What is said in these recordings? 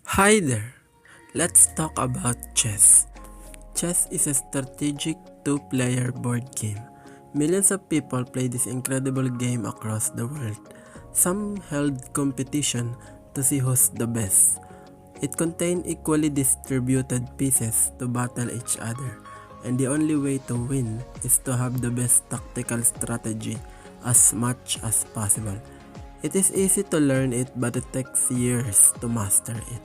Hi there! Let's talk about chess. Chess is a strategic two-player board game. Millions of people play this incredible game across the world. Some held competition to see who's the best. It contains equally distributed pieces to battle each other, and the only way to win is to have the best tactical strategy as much as possible. It is easy to learn it, but it takes years to master it.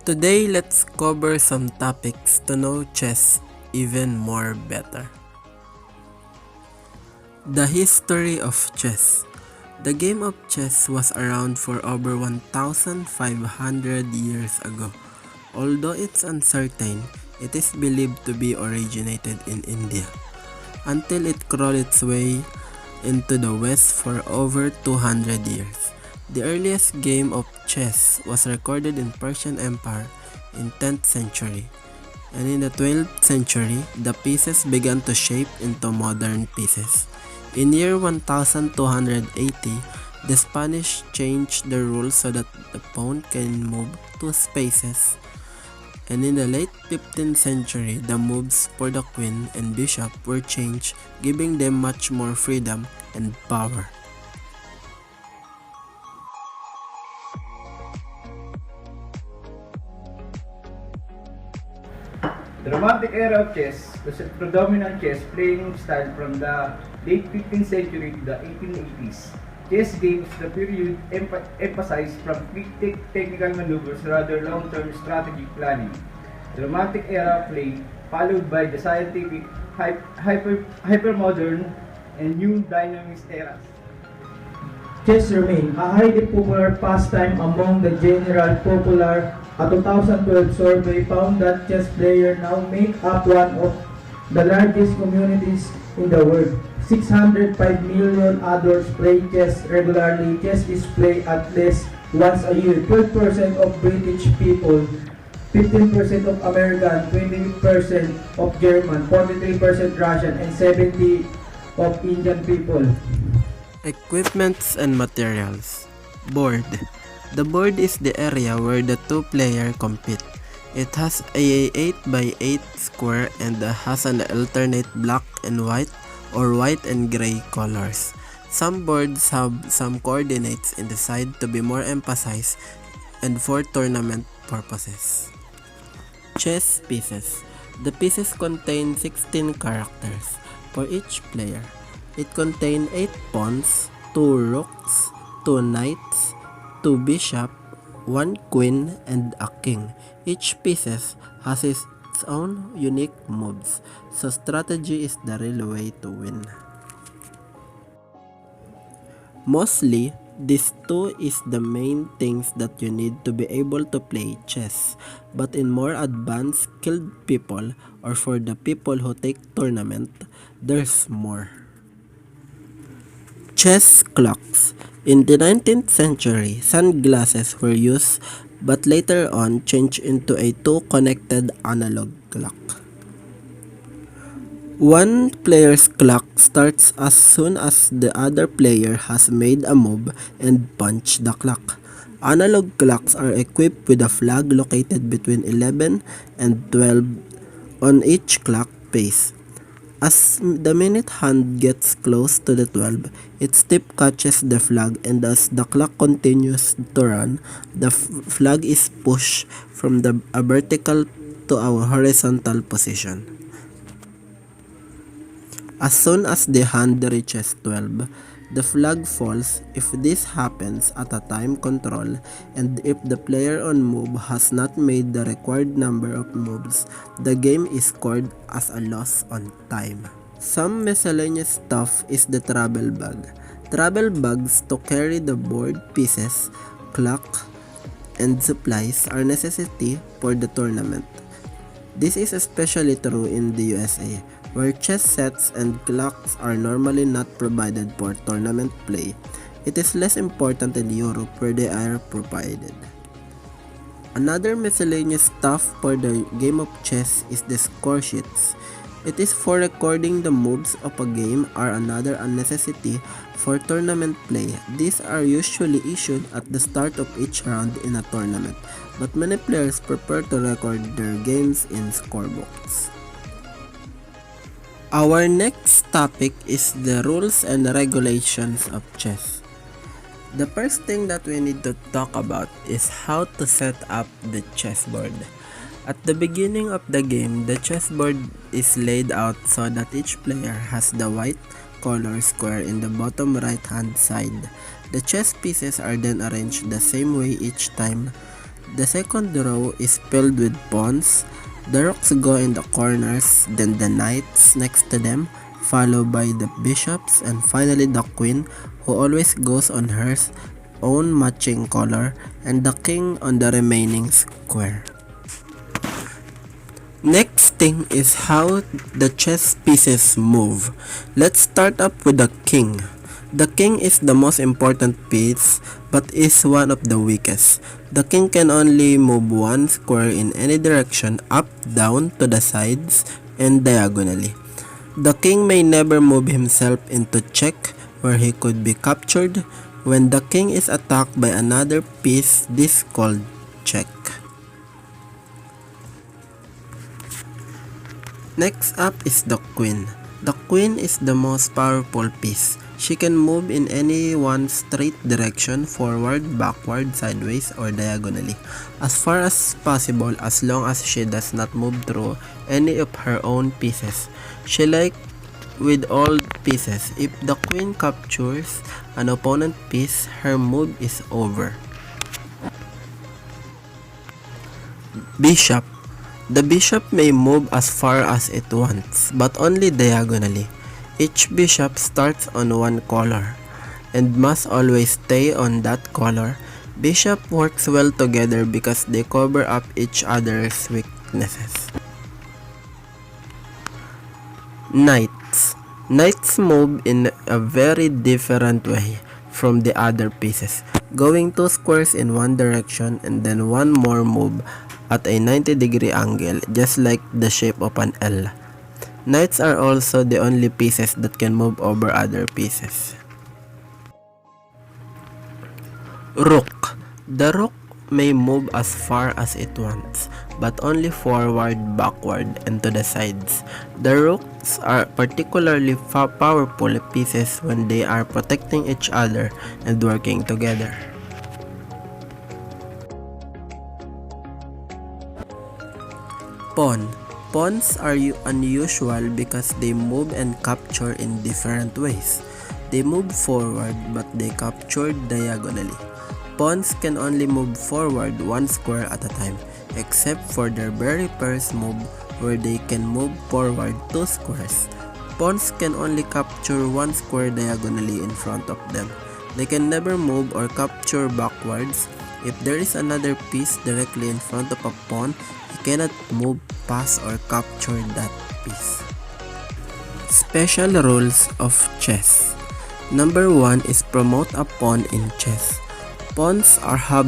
Today, let's cover some topics to know chess even more better. The history of chess. The game of chess was around for over 1,500 years ago. Although it's uncertain, it is believed to be originated in India until it crawled its way into the West for over 200 years. The earliest game of chess was recorded in Persian Empire in 10th century, and in the 12th century, the pieces began to shape into modern pieces. In year 1280, the Spanish changed the rules so that the pawn can move two spaces, and in the late 15th century, the moves for the queen and bishop were changed, giving them much more freedom and power. The Romantic era of chess was a predominant chess playing style from the late 15th century to the 1880s. Chess games the period emphasized from quick technical maneuvers rather long-term strategic planning. The Romantic era play followed by the scientific, hypermodern, and new dynamist eras. Chess remained a highly popular pastime among the general popular. A 2012 survey found that chess players now make up one of the largest communities in the world. 605 million adults play chess regularly. Chess is played at least once a year. 12% of British people, 15% of American, 20% of German, 43% Russian, and 70% of Indian people. Equipments and materials. Board. The board is the area where the two players compete. It has a 8 by 8 square and has an alternate black and white or white and gray colors. Some boards have some coordinates in the side to be more emphasized and for tournament purposes. Chess pieces. The pieces contain 16 characters for each player. It contains 8 pawns, 2 rooks, 2 knights, 2 bishop, 1 queen, and a king. Each piece has its own unique moves, so strategy is the real way to win. Mostly, these two is the main things that you need to be able to play chess, but in more advanced skilled people or for the people who take tournament, there's more. Chess clocks. In the 19th century, sunglasses were used but later on changed into a two-connected analog clock. One player's clock starts as soon as the other player has made a move and punched the clock. Analog clocks are equipped with a flag located between 11 and 12 on each clock face. As the minute hand gets close to the 12, its tip catches the flag, and as the clock continues to run, the flag is pushed from a vertical to a horizontal position. As soon as the hand reaches 12, the flag falls if this happens at a time control, and if the player on move has not made the required number of moves, the game is scored as a loss on time. Some miscellaneous stuff is the travel bag. Travel bags to carry the board pieces, clock, and supplies are necessity for the tournament. This is especially true in the USA, where chess sets and clocks are normally not provided for tournament play. It is less important in Europe where they are provided. Another miscellaneous stuff for the game of chess is the score sheets. It is for recording the moves of a game or another a necessity for tournament play. These are usually issued at the start of each round in a tournament, but many players prefer to record their games in scorebooks. Our next topic is the rules and regulations of chess. The first thing that we need to talk about is how to set up the chessboard. At the beginning of the game, the chessboard is laid out so that each player has the white color square in the bottom right hand side. The chess pieces are then arranged the same way each time. The second row is filled with pawns. The rooks go in the corners, then the knights next to them, followed by the bishops, and finally the queen, who always goes on her own matching color, and the king on the remaining square. Next thing is how the chess pieces move. Let's start up with the king. The king is the most important piece but is one of the weakest. The king can only move one square in any direction, up, down, to the sides, and diagonally. The king may never move himself into check where he could be captured. When the king is attacked by another piece, this is called check. Next up is the queen. The queen is the most powerful piece. She can move in any one straight direction, forward, backward, sideways, or diagonally, as far as possible as long as she does not move through any of her own pieces. She like with all pieces, if the queen captures an opponent piece, her move is over. Bishop. The bishop may move as far as it wants, but only diagonally. Each bishop starts on one color and must always stay on that color. Bishop works well together because they cover up each other's weaknesses. Knights. Knights move in a very different way from the other pieces, going 2 squares in one direction and then one more move at a 90-degree angle, just like the shape of an L. Knights are also the only pieces that can move over other pieces. Rook. The rook may move as far as it wants, but only forward, backward, and to the sides. The rooks are particularly powerful pieces when they are protecting each other and working together. Pawn. Pawns are unusual because they move and capture in different ways. They move forward but they capture diagonally. Pawns can only move forward one square at a time, except for their very first move where they can move forward 2 squares. Pawns can only capture one square diagonally in front of them. They can never move or capture backwards. If there is another piece directly in front of a pawn, he cannot move past or capture that piece. Special rules of chess. Number 1 is promote a pawn in chess. Pawns have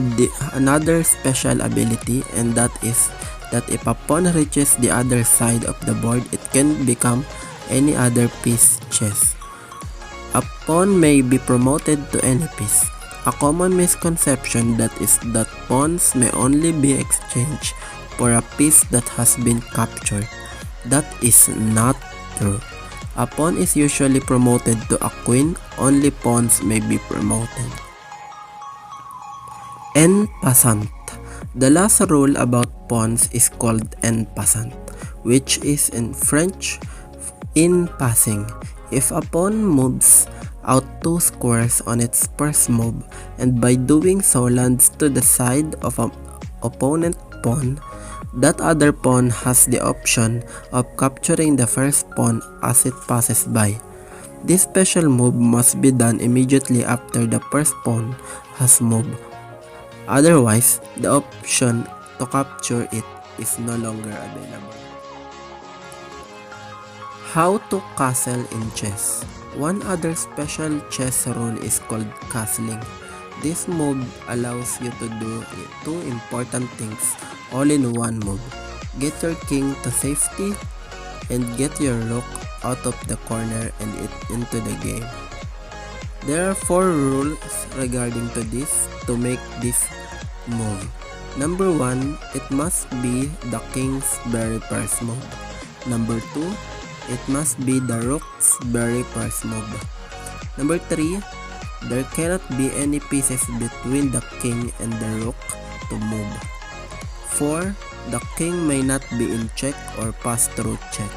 another special ability, and that is that if a pawn reaches the other side of the board, it can become any other piece chess. A pawn may be promoted to any piece. A common misconception that is that pawns may only be exchanged for a piece that has been captured. That is not true. A pawn is usually promoted to a queen. Only pawns may be promoted. En passant. The last rule about pawns is called en passant, which is in French in passing. If a pawn moves out 2 squares on its first move and by doing so lands to the side of an opponent pawn, that other pawn has the option of capturing the first pawn as it passes by. This special move must be done immediately after the first pawn has moved. Otherwise, the option to capture it is no longer available. How to castle in chess. One other special chess rule is called castling. This move allows you to do 2 important things all in one move. Get your king to safety and get your rook out of the corner and it into the game. There are 4 rules regarding to this to make this move. Number 1, it must be the king's very first move. Number 2, it must be the rook's very first move. Number 3, there cannot be any pieces between the king and the rook to move. 4, the king may not be in check or pass through check.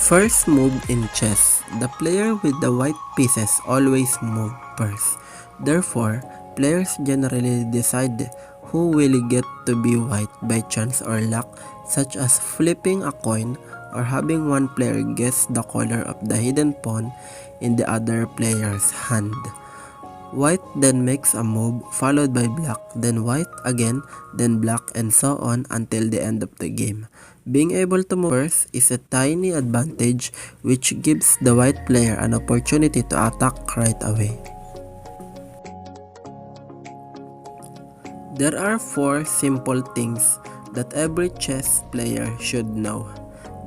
First move in chess, the player with the white pieces always move first. Therefore, players generally decide who will get to be white by chance or luck, such as flipping a coin or having one player guess the color of the hidden pawn in the other player's hand. White then makes a move followed by black, then white again, then black, and so on until the end of the game. Being able to move first is a tiny advantage which gives the white player an opportunity to attack right away. There are 4 simple things that every chess player should know.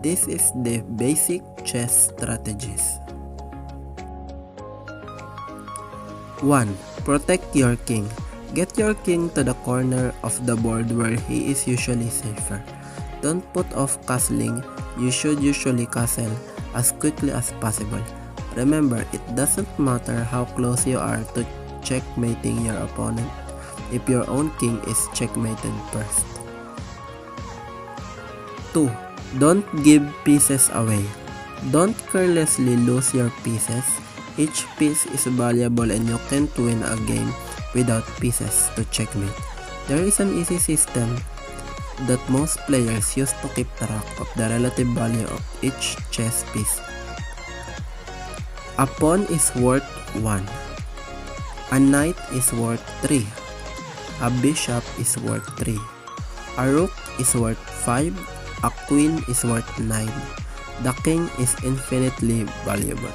This is the basic chess strategies. 1. Protect your king. Get your king to the corner of the board where he is usually safer. Don't put off castling. You should usually castle as quickly as possible. Remember, it doesn't matter how close you are to checkmating your opponent if your own king is checkmated first. 2. Don't give pieces away. Don't carelessly lose your pieces. Each piece is valuable and you can't win a game without pieces to checkmate. There is an easy system that most players use to keep track of the relative value of each chess piece. A pawn is worth 1. A knight is worth 3. A bishop is worth 3. A rook is worth 5. A queen is worth 9. The king is infinitely valuable.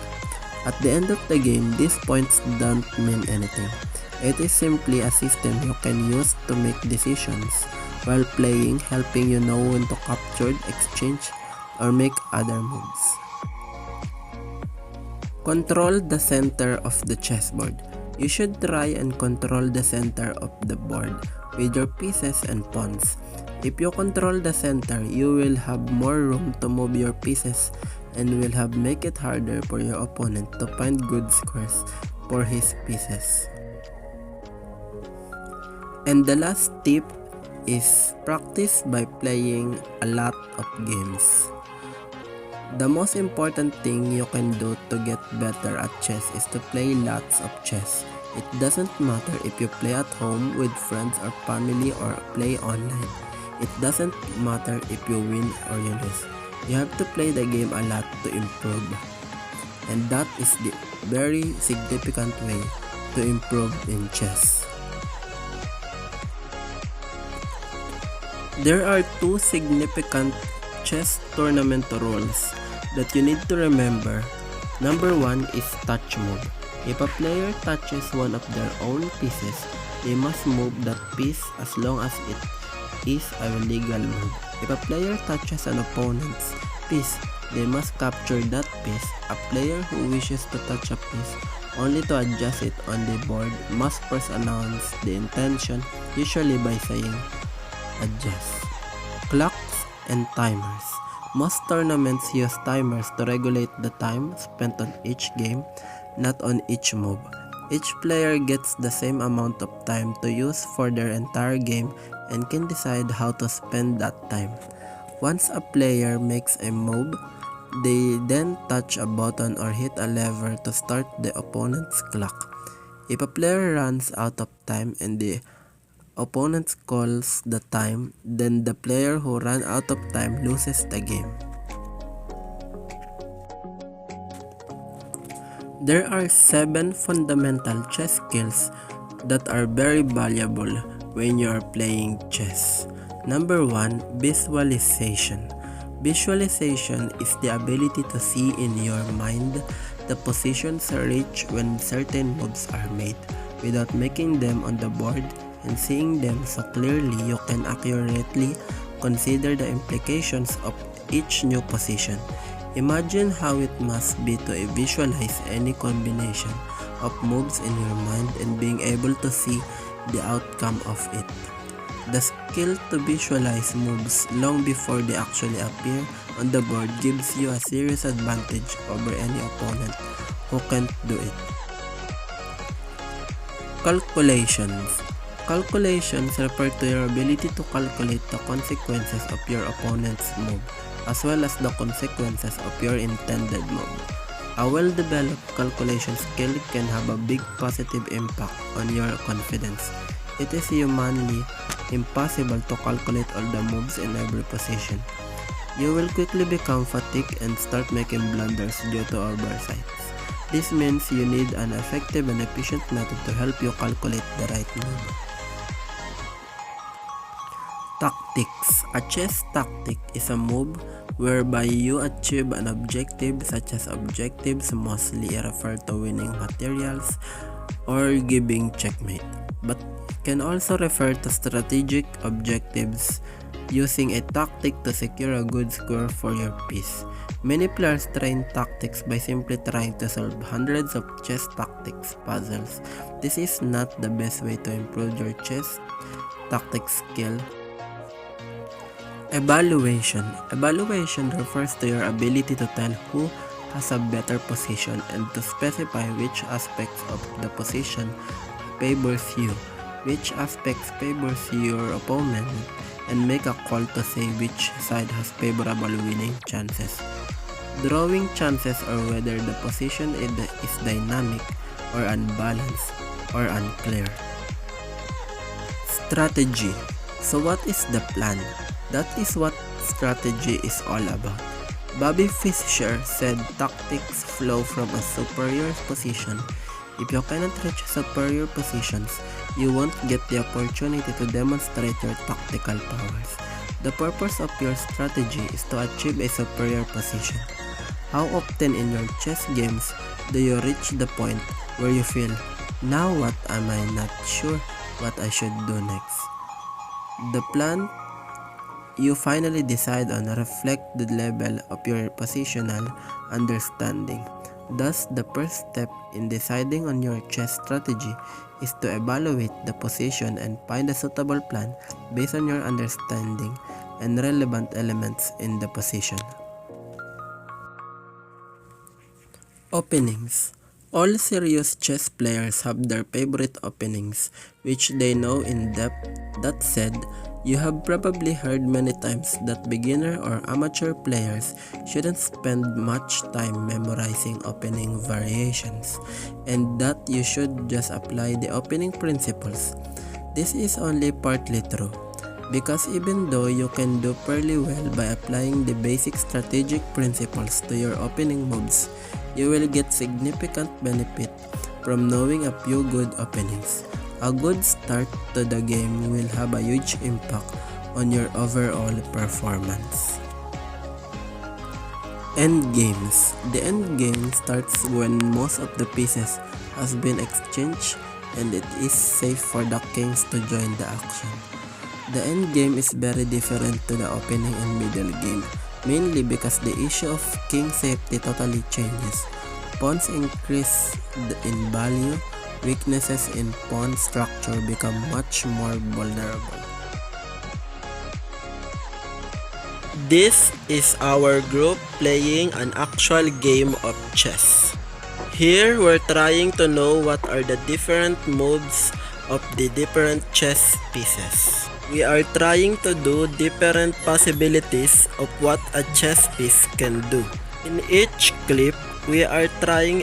At the end of the game, these points don't mean anything. It is simply a system you can use to make decisions while playing, helping you know when to capture, exchange, or make other moves. Control the center of the chessboard. You should try and control the center of the board with your pieces and pawns. If you control the center, you will have more room to move your pieces and will have make it harder for your opponent to find good squares for his pieces. And the last tip is practice by playing a lot of games. The most important thing you can do to get better at chess is to play lots of chess. It doesn't matter if you play at home with friends or family or play online. It doesn't matter if you win or you lose. You have to play the game a lot to improve. And that is the very significant way to improve in chess. There are 2 significant chess tournament rules that you need to remember. Number 1 is touch move. If a player touches one of their own pieces, they must move that piece as long as it is a legal move. If a player touches an opponent's piece, they must capture that piece. A player who wishes to touch a piece only to adjust it on the board must first announce the intention, usually by saying adjust. Clocks and timers. Most tournaments use timers to regulate the time spent on each game, not on each move. Each player gets the same amount of time to use for their entire game and can decide how to spend that time. Once a player makes a move, they then touch a button or hit a lever to start the opponent's clock. If a player runs out of time and the opponent calls the time, then the player who ran out of time loses the game. There are 7 fundamental chess skills that are very valuable when you are playing chess. Number 1, visualization. Visualization is the ability to see in your mind the positions reached when certain moves are made without making them on the board and seeing them so clearly you can accurately consider the implications of each new position. Imagine how it must be to visualize any combination of moves in your mind and being able to see the outcome of it. The skill to visualize moves long before they actually appear on the board gives you a serious advantage over any opponent who can't do it. Calculations. Calculations refer to your ability to calculate the consequences of your opponent's move, as well as the consequences of your intended move. A well-developed calculation skill can have a big positive impact on your confidence. It is humanly impossible to calculate all the moves in every position. You will quickly become fatigued and start making blunders due to oversights. This means you need an effective and efficient method to help you calculate the right move. Tactics. A chess tactic is a move whereby you achieve an objective, such as objectives mostly refer to winning materials or giving checkmate, but can also refer to strategic objectives using a tactic to secure a good score for your piece. Many players train tactics by simply trying to solve hundreds of chess tactics puzzles. This is not the best way to improve your chess tactics skill. Evaluation. Evaluation refers to your ability to tell who has a better position and to specify which aspects of the position favors you, which aspects favors your opponent, and make a call to say which side has favorable winning chances. Drawing chances or whether the position is dynamic or unbalanced or unclear. Strategy. So what is the plan? That is what strategy is all about. Bobby Fischer said tactics flow from a superior position. If you cannot reach superior positions, you won't get the opportunity to demonstrate your tactical powers. The purpose of your strategy is to achieve a superior position. How often in your chess games do you reach the point where you feel, now what am I not sure what I should do next? The plan you finally decide on reflect the level of your positional understanding. Thus, the first step in deciding on your chess strategy is to evaluate the position and find a suitable plan based on your understanding and relevant elements in the position. Openings. All serious chess players have their favorite openings, which they know in depth. That said, you have probably heard many times that beginner or amateur players shouldn't spend much time memorizing opening variations, and that you should just apply the opening principles. This is only partly true, because even though you can do fairly well by applying the basic strategic principles to your opening moves, you will get significant benefit from knowing a few good openings. A good start to the game will have a huge impact on your overall performance. Endgames. The endgame starts when most of the pieces has been exchanged and it is safe for the kings to join the action. The endgame is very different to the opening and middle game, mainly because the issue of king safety totally changes. Pawns increase in value, weaknesses in pawn structure become much more vulnerable. This is our group playing an actual game of chess. Here we're trying to know what are the different moves of the different chess pieces. We are trying to do different possibilities of what a chess piece can do. In each clip, we are trying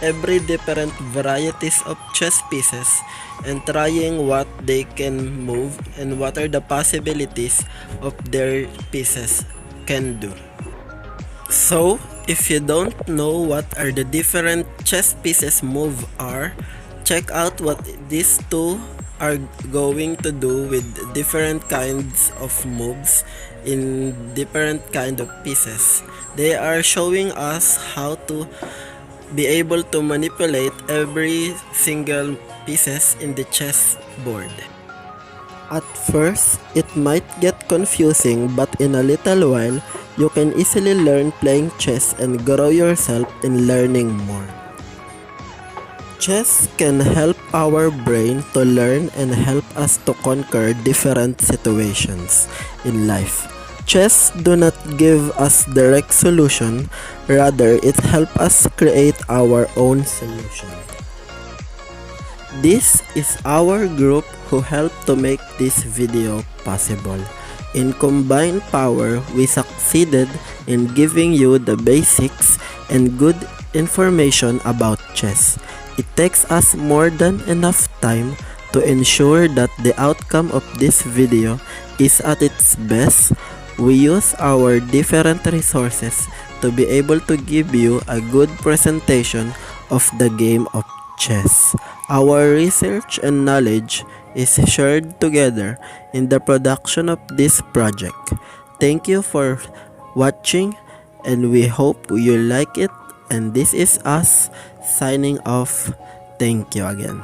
every different varieties of chess pieces and trying what they can move and what are the possibilities of their pieces can do. So, if you don't know what are the different chess pieces move are, check out what these two are going to do with different kinds of moves in different kind of pieces. They are showing us how to be able to manipulate every single pieces in the chess board. At first, it might get confusing, but in a little while, you can easily learn playing chess and grow yourself in learning more. Chess can help our brain to learn and help us to conquer different situations in life. Chess do not give us direct solution, rather it help us create our own solution. This is our group who helped to make this video possible. In combined power, we succeeded in giving you the basics and good information about chess. It takes us more than enough time to ensure that the outcome of this video is at its best. We use our different resources to be able to give you a good presentation of the game of chess. Our research and knowledge is shared together in the production of this project. Thank you for watching and we hope you like it, and this is us signing off. Thank you again.